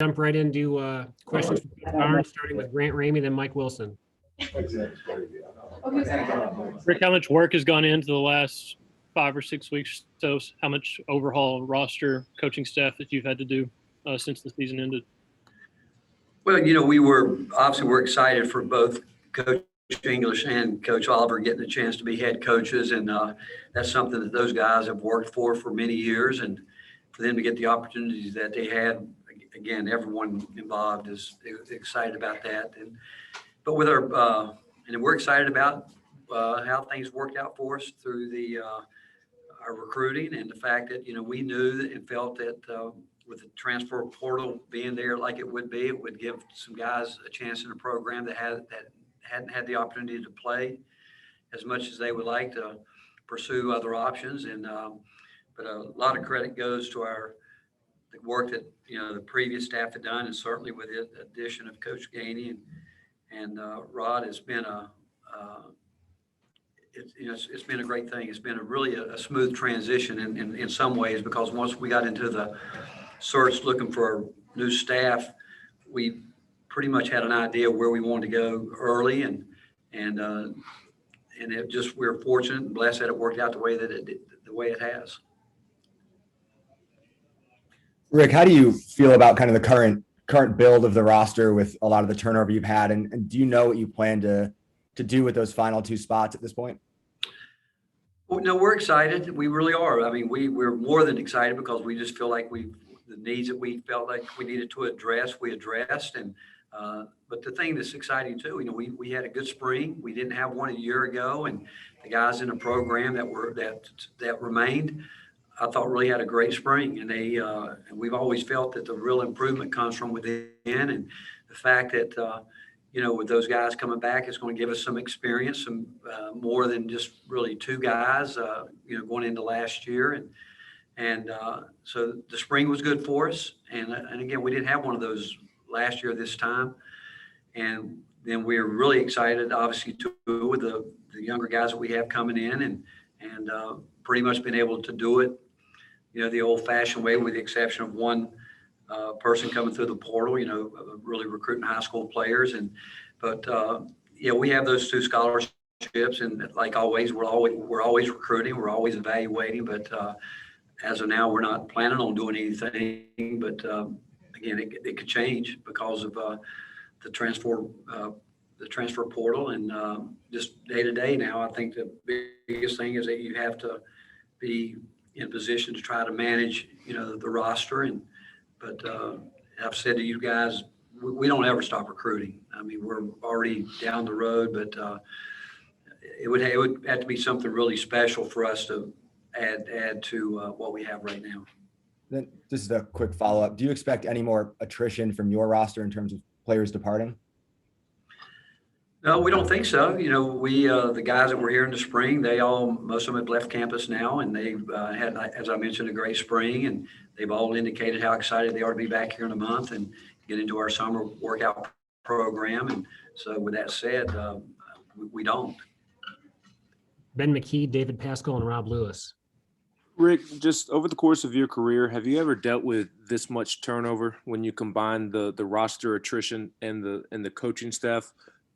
jump right into questions from Coach Barnes, starting with Grant Ramey, then Mike Wilson. Rick, how much work has gone into the last 5 or 6 weeks? So how much overhaul roster, coaching staff that you've had to do since the season ended? Well, we're excited for both Coach English and Coach Oliver getting the chance to be head coaches. And that's something that those guys have worked for many years. And for them to get the opportunities that they had, again, everyone involved is excited about that. But with and we're excited about how things worked out for us through our recruiting and the fact that, we knew that and felt that with the transfer portal being there like it would be, it would give some guys a chance in the program that hadn't had the opportunity to play as much as they would like to pursue other options. But a lot of credit goes to the work that, the previous staff had done, and certainly with the addition of Coach Gainey and Rod. It's been it's been a great thing. It's been really a smooth transition in some ways, because once we got into the search looking for new staff, we pretty much had an idea where we wanted to go early, and we're fortunate and blessed that it worked out the way it has. Rick, how do you feel about kind of the current build of the roster with a lot of the turnover you've had, and do you know what you plan to do with those final 2 spots at this point? Well, no, we're excited. We really are. I mean, we're more than excited, because we just feel like the needs that we felt like we needed to address, we addressed. And but the thing that's exciting too, we had a good spring. We didn't have one a year ago, and the guys in the program that remained, I thought, really had a great spring. And and we've always felt that the real improvement comes from within, and the fact that with those guys coming back, it's going to give us some experience, some more than just really 2 guys, going into last year. And so the spring was good for us. And again, we didn't have one of those last year this time. And then we're really excited, obviously, too, with the younger guys that we have coming in, and pretty much been able to do it, the old-fashioned way, with the exception of one person coming through the portal, really recruiting high school players. But we have those 2 scholarships, and like always, we're always recruiting, we're always evaluating. But as of now, we're not planning on doing anything. But again, it could change because of the transfer portal, and just day to day now. I think the biggest thing is that you have to be in position to try to manage, the roster. But I've said to you guys, we don't ever stop recruiting. I mean, we're already down the road, but it would have to be something really special for us to add to what we have right now. Then just a quick follow-up. Do you expect any more attrition from your roster in terms of players departing? No, we don't think so. The guys that were here in the spring, most of them have left campus now, and they've had, as I mentioned, a great spring, and they've all indicated how excited they are to be back here in a month and get into our summer workout program. And so with that said, we don't. Ben McKee, David Pascal, and Rob Lewis. Rick, just over the course of your career, have you ever dealt with this much turnover when you combine the roster attrition and the coaching staff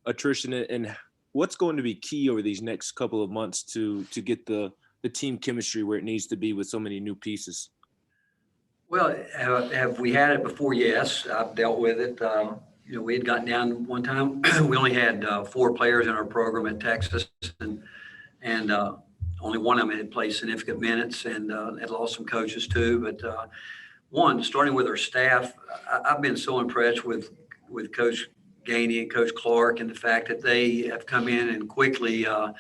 attrition? And what's going to be key over these next couple of months to get the team chemistry where it needs to be with so many new pieces? Well, have we had it before? Yes, I've dealt with it. We had gotten down one time. We only had 4 players in our program at Texas, and only one of them had played significant minutes, and had lost some coaches too. But starting with our staff, I've been so impressed with Coach Gainey and Coach Clark, and the fact that they have come in and quickly the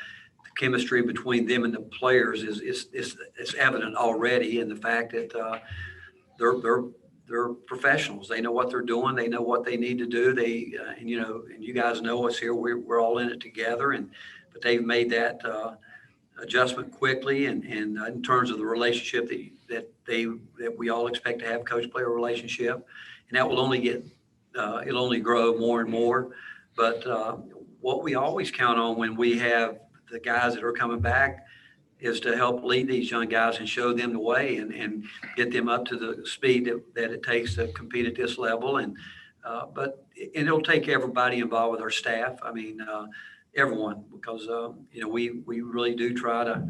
chemistry between them and the players is evident already, and the fact that they're professionals. They know what they're doing. They know what they need to do. And you guys know us here. We're all in it together, but they've made that adjustment quickly, and in terms of the relationship that we all expect to have, coach-player relationship, and that will only it'll only grow more and more. But what we always count on when we have the guys that are coming back, is to help lead these young guys and show them the way and get them up to the speed that it takes to compete at this level. And it'll take everybody involved with our staff. I mean, everyone, because we really do try to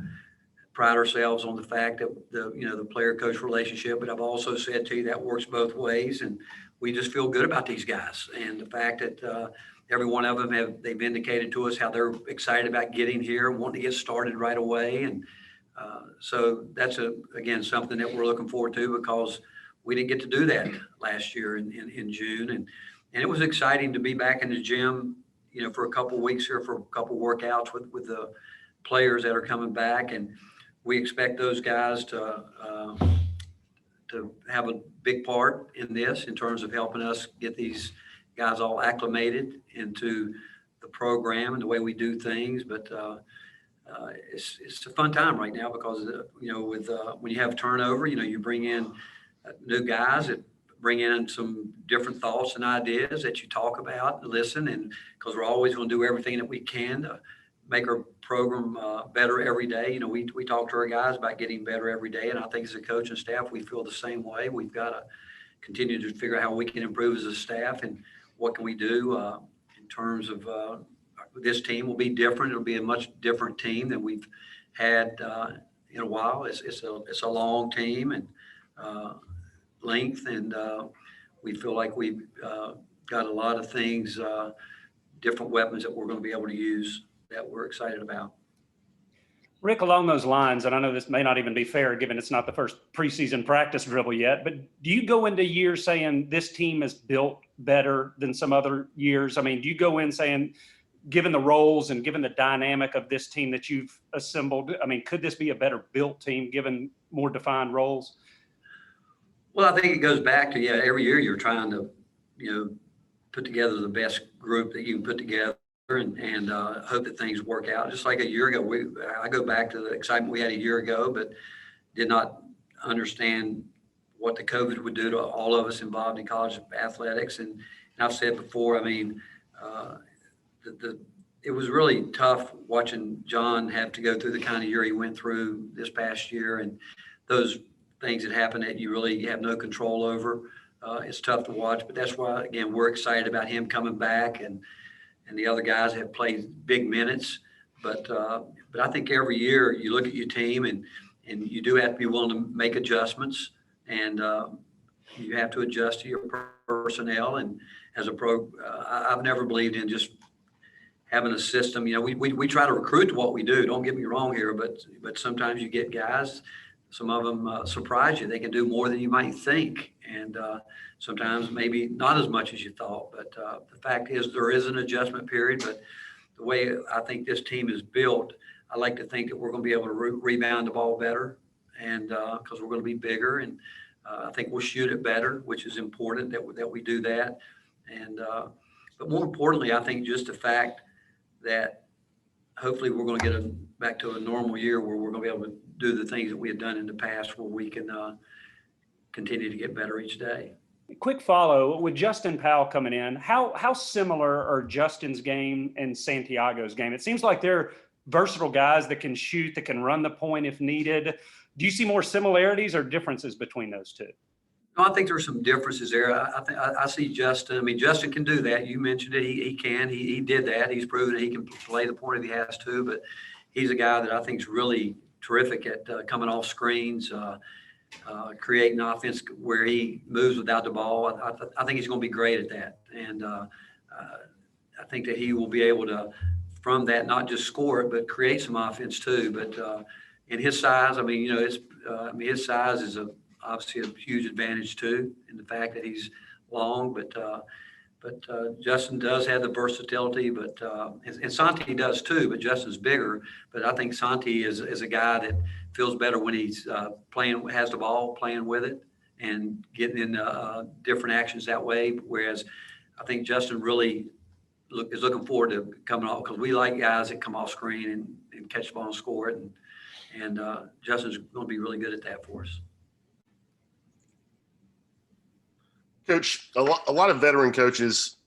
pride ourselves on the fact that the player-coach relationship. But I've also said to you that works both ways, and we just feel good about these guys and the fact that every one of them they've indicated to us how they're excited about getting here, wanting to get started right away. And so that's again something that we're looking forward to, because we didn't get to do that last year in June, and it was exciting to be back in the gym, for a couple of weeks here, for a couple of workouts with the players that are coming back. And we expect those guys to have a big part in this, in terms of helping us get these guys all acclimated into the program and the way we do things. But it's a fun time right now, because with when you have turnover, you bring in new guys that bring in some different thoughts and ideas that you talk about and listen, and because we're always going to do everything that we can to make our program better every day. We talk to our guys about getting better every day, and I think as a coach and staff, we feel the same way. We've got to continue to figure out how we can improve as a staff, and what can we do in terms of this team will be different. It'll be a much different team than we've had in a while. It's a long team and length, and we feel like we've got a lot of things, different weapons that we're going to be able to use that we're excited about. Rick, along those lines, and I know this may not even be fair given it's not the first preseason practice drill yet, but do you go into years saying this team is built better than some other years? I mean, do you go in saying, given the roles and given the dynamic of this team that you've assembled, I mean, could this be a better built team given more defined roles? Well, I think it goes back to, every year you're trying to, put together the best group that you can put together, and hope that things work out. Just like a year ago, I go back to the excitement we had a year ago, but did not understand what the COVID would do to all of us involved in college athletics. And I've said before, I mean, it was really tough watching John have to go through the kind of year he went through this past year, and those things that happen that you really have no control over. It's tough to watch, but that's why, again, we're excited about him coming back, and the other guys have played big minutes. But I think every year you look at your team, and you do have to be willing to make adjustments, and you have to adjust to your personnel. And as a pro, I've never believed in just having a system. We try to recruit to what we do. Don't get me wrong here, but sometimes you get guys, some of them surprise you. They can do more than you might think, and sometimes maybe not as much as you thought. But the fact is, there is an adjustment period. But the way I think this team is built, I like to think that we're going to be able to rebound the ball better, and because we're going to be bigger, and I think we'll shoot it better, which is important that we do that. And but more importantly, I think just the fact that hopefully we're going to get back to a normal year where we're going to be able to do the things that we have done in the past, where we can continue to get better each day. Quick follow, with Justin Powell coming in, how similar are Justin's game and Santiago's game? It seems like they're versatile guys that can shoot, that can run the point if needed. Do you see more similarities or differences between those two? No, I think there's some differences there. I see Justin. I mean, Justin can do that. You mentioned it. He can. He did that. He's proven that he can play the point if he has to. But he's a guy that I think is really terrific at coming off screens, creating offense where he moves without the ball. I think he's going to be great at that. And I think that he will be able to, from that, not just score it, but create some offense too. But in his size, I mean, his size is obviously a huge advantage too, in the fact that he's long. But Justin does have the versatility, and Santi does too, but Justin's bigger. But I think Santi is a guy that feels better when he's has the ball, playing with it, and getting in different actions that way. Whereas I think Justin really is looking forward to coming off, because we like guys that come off screen and catch the ball and score it. And Justin's going to be really good at that for us. Coach, a lot of veteran coaches,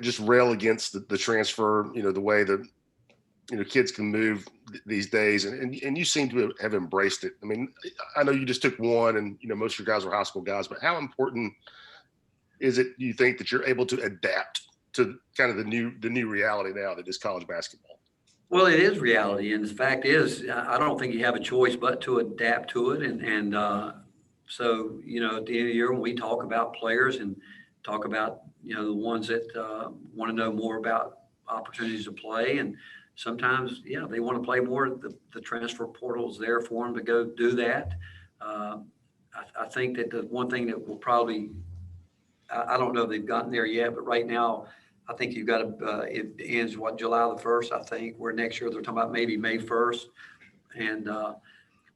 just rail against the transfer, the way the kids can move these days, and you seem to have embraced it. I mean, I know you just took one, and most of your guys were high school guys, but how important is it, you think, that you're able to adapt to kind of the new reality now that is college basketball? Well, it is reality, and the fact is, I don't think you have a choice but to adapt to it. And so, at the end of the year, when we talk about players and talk about the ones that want to know more about opportunities to play, and sometimes, they want to play more. The transfer portal is there for them to go do that. I think that the one thing that will probably, I don't know if they've gotten there yet, but right now, I think you've got to, it ends July the 1st, I think, where next year they're talking about maybe May 1st. And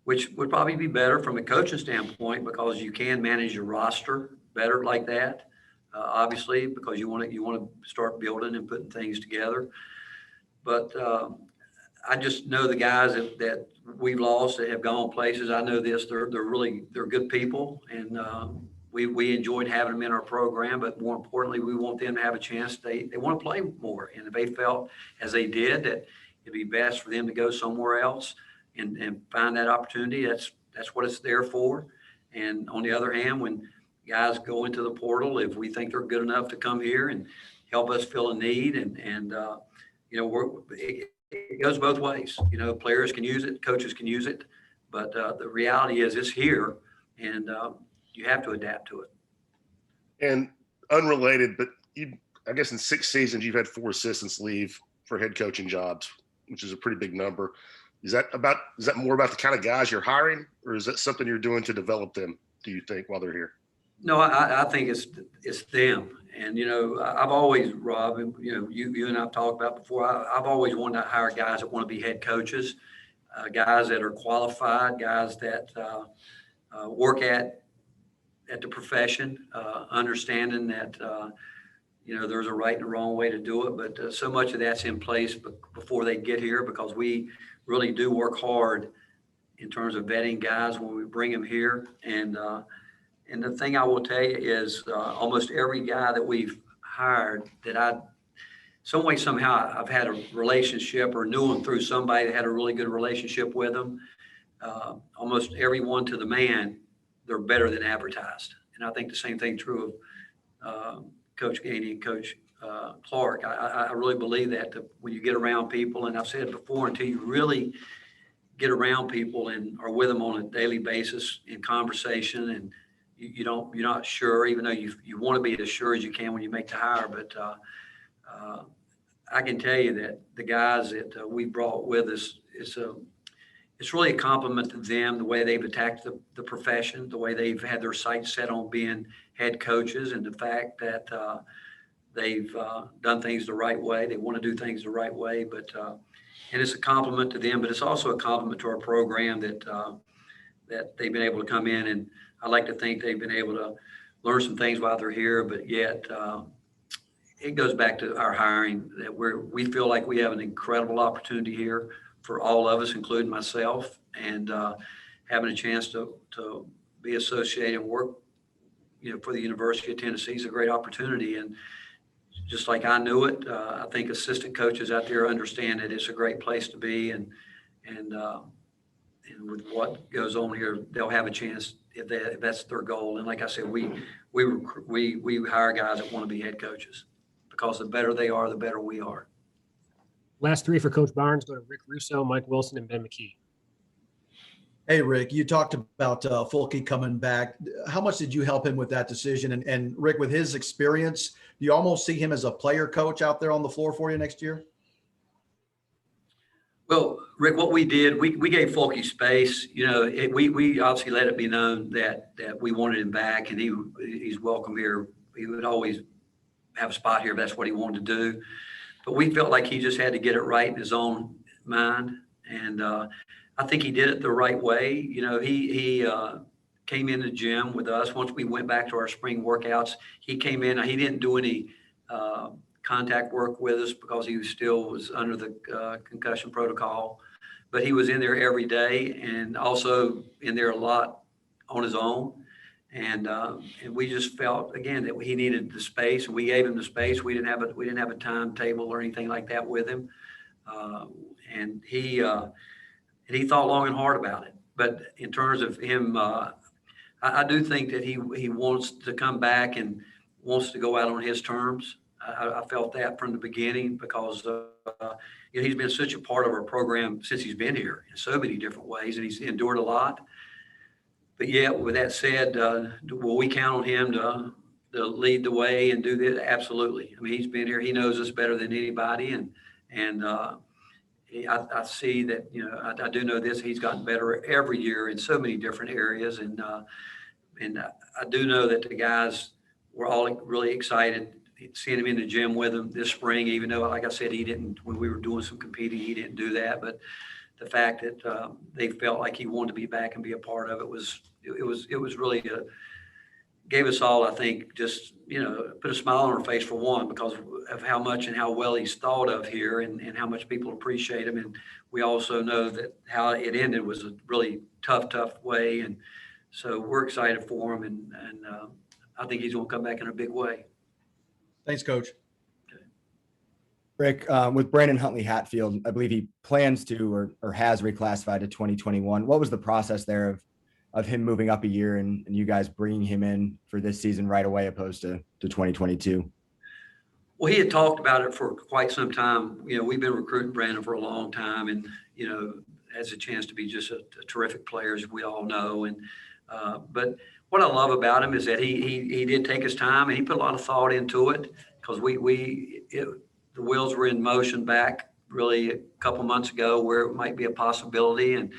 which would probably be better from a coaching standpoint, because you can manage your roster better like that. Obviously, because you want to start building and putting things together. But I just know the guys that we've lost that have gone places. I know this; they're good people, and we enjoyed having them in our program. But more importantly, we want them to have a chance. They want to play more, and if they felt as they did that it'd be best for them to go somewhere else and find that opportunity. That's what it's there for. And on the other hand, when guys go into the portal, if we think they're good enough to come here and help us fill a need, and it goes both ways. Players can use it, coaches can use it, but the reality is it's here, and you have to adapt to it. And unrelated, but I guess in 6 seasons, you've had 4 assistants leave for head coaching jobs, which is a pretty big number. Is that more about the kind of guys you're hiring, or is that something you're doing to develop them, do you think, while they're here? No, I think it's them. And, I've always, Rob, and, you and I've talked about before, I've always wanted to hire guys that want to be head coaches, guys that are qualified, guys that work at the profession, understanding that, there's a right and a wrong way to do it. But so much of that's in place before they get here, because we really do work hard in terms of vetting guys when we bring them here. And the thing I will tell you is almost every guy that we've hired that some way, somehow I've had a relationship or knew them through somebody that had a really good relationship with them. Almost everyone to the man, they're better than advertised. And I think the same thing true of Coach Gainey and Coach Clark. I really believe that when you get around people, and I've said it before, until you really get around people and are with them on a daily basis in conversation, and you're not sure, even though you want to be as sure as you can when you make the hire. But I can tell you that the guys that we brought with us, it's really a compliment to them, the way they've attacked the profession, the way they've had their sights set on being head coaches, and the fact that they've done things the right way. They want to do things the right way, but and it's a compliment to them, but it's also a compliment to our program that they've been able to come in, and I like to think they've been able to learn some things while they're here. But yet it goes back to our hiring, that we feel like we have an incredible opportunity here for all of us, including myself, and having a chance to be associated and work, for the University of Tennessee is a great opportunity. And just like I knew it, I think assistant coaches out there understand that it's a great place to be, and with what goes on here, they'll have a chance if that's their goal. And like I said, we hire guys that want to be head coaches, because the better they are, the better we are. Last 3 for Coach Barnes go to Rick Russo, Mike Wilson, and Ben McKee. Hey, Rick, you talked about Fulke coming back. How much did you help him with that decision? And Rick, with his experience, do you almost see him as a player coach out there on the floor for you next year? Well, Rick, what we did, we gave Fulke space. We obviously let it be known that we wanted him back, and he's welcome here. He would always have a spot here if that's what he wanted to do. But we felt like he just had to get it right in his own mind, and I think he did it the right way. He came in the gym with us once we went back to our spring workouts. He came in. He didn't do any contact work with us because he was under the concussion protocol, but he was in there every day, and also in there a lot on his own. And we just felt, again, that he needed the space, and we gave him the space. We didn't have a timetable or anything like that with him. And he thought long and hard about it. But in terms of him, I do think that he wants to come back and wants to go out on his terms. I felt that from the beginning because he's been such a part of our program since he's been here in so many different ways, and he's endured a lot. But yeah, with that said, will we count on him to lead the way and do this? Absolutely. I mean, he's been here. He knows us better than anybody, and I see that, I do know this. He's gotten better every year in so many different areas, and I do know that the guys were all really excited seeing him in the gym with them this spring. Even though, like I said, he didn't, when we were doing some competing, he didn't do that. But the fact that they felt like he wanted to be back and be a part of it was really gave us all, I think, just, put a smile on our face for one, because of how much and how well he's thought of here, and how much people appreciate him. And we also know that how it ended was a really tough way. And so we're excited for him, and I think he's going to come back in a big way. Thanks, Coach. Rick, with Brandon Huntley Hatfield, I believe he plans to or has reclassified to 2021. What was the process there of him moving up a year and you guys bringing him in for this season right away opposed to 2022? Well, he had talked about it for quite some time. We've been recruiting Brandon for a long time, and, has a chance to be just a terrific player, as we all know. And but what I love about him is that he did take his time, and he put a lot of thought into it, because the wheels were in motion back really a couple months ago where it might be a possibility. And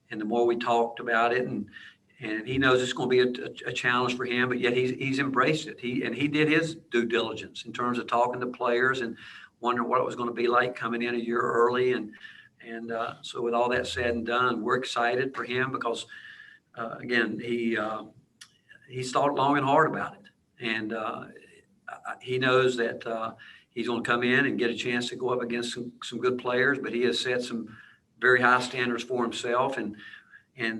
the more we talked about it, and he knows it's going to be a challenge for him, but yet he's embraced it. He did his due diligence in terms of talking to players and wondering what it was going to be like coming in a year early. And so with all that said and done, we're excited for him because, again, he's thought long and hard about it. And he knows that he's going to come in and get a chance to go up against some good players, but he has set some very high standards for himself. And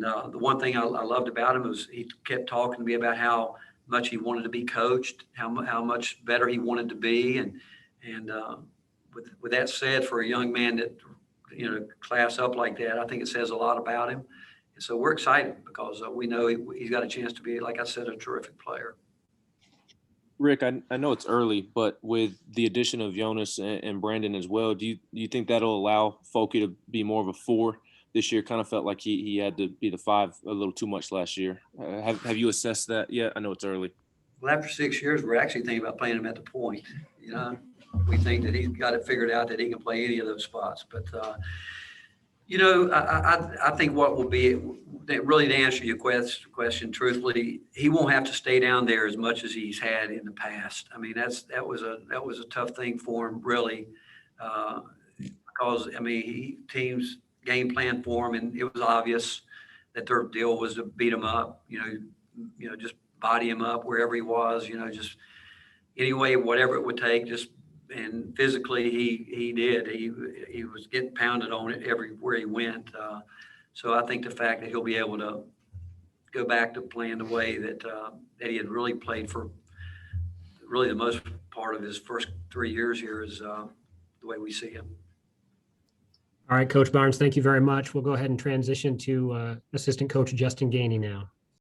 the one thing I loved about him was he kept talking to me about how much he wanted to be coached, how much better he wanted to be. And with that said, for a young man that, class up like that, I think it says a lot about him. And so we're excited because we know he's got a chance to be, like I said, a terrific player. Rick, I know it's early, but with the addition of Jonas and Brandon as well, do you think that'll allow Folky to be more of a 4 this year? Kind of felt like he had to be the 5 a little too much last year. Have you assessed that yet? I know it's early. Well, after 6 years, we're actually thinking about playing him at the point. We think that he's got it figured out that he can play any of those spots. But, I think what will be really, to answer your question truthfully, he won't have to stay down there as much as he's had in the past. I mean, that was a tough thing for him, really, because teams game plan for him, and it was obvious that their deal was to beat him up. Just body him up wherever he was. Just anyway, whatever it would take. And physically, he did. He was getting pounded on it everywhere he went. So I think the fact that he'll be able to go back to playing the way that he had really played for really the most part of his first 3 years here is the way we see him. All right, Coach Barnes, thank you very much. We'll go ahead and transition to assistant coach Justin Gainey now.